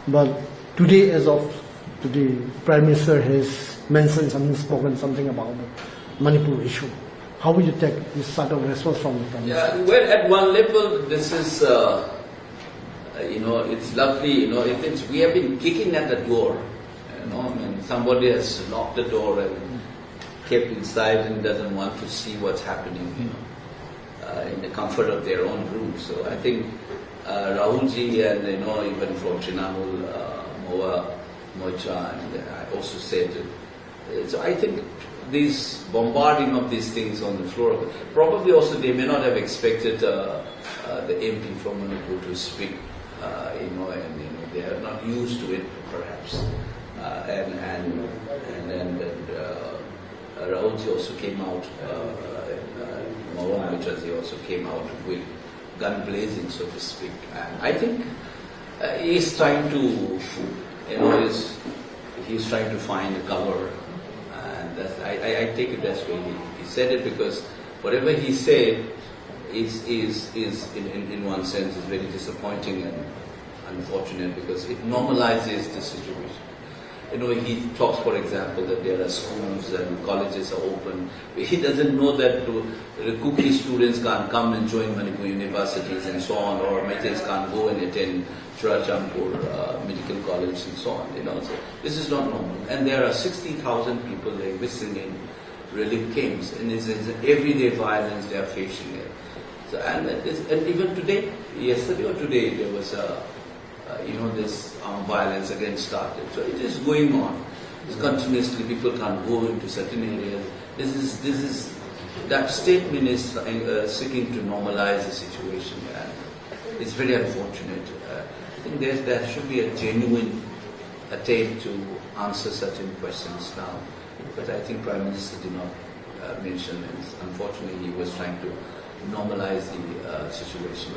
But today, as of today, Prime Minister has mentioned spoken something about the Manipur issue. How will you take this sort of response from the Prime Minister? Yeah, well, at one level, this is, it's lovely, if it's, we have been kicking at the door, and somebody has locked the door and kept inside and doesn't want to see what's happening, in the comfort of their own room. So I think Rahulji and, even from Trinamool, Mocha, and I also said, so I think this bombarding of these things on the floor, probably also they may not have expected the MP from Manipur to speak, and they are not used to it perhaps. And Rahulji also came out, Mocha also came out with gun blazing, so to speak. And I think he's trying to, he's trying to find a cover. I take it that's way he said it, because whatever he said is in one sense is very disappointing and unfortunate, because it normalizes the situation. He talks, for example, that there are schools and colleges are open. He doesn't know that the Kuki students can't come and join Manipur universities and so on, or Metis can't go and attend Churachampur Medical College and so on. So this is not normal. And there are 60,000 people like missing in relief camps, and it's everyday violence they are facing it. So, and even today, yesterday or today, there was this violence again started. So it is going on. It's continuously, people can't go into certain areas. That statement is seeking to normalize the situation, and it's very unfortunate. I think there should be a genuine attempt to answer certain questions now, but I think Prime Minister did not mention it. Unfortunately, he was trying to normalize the situation.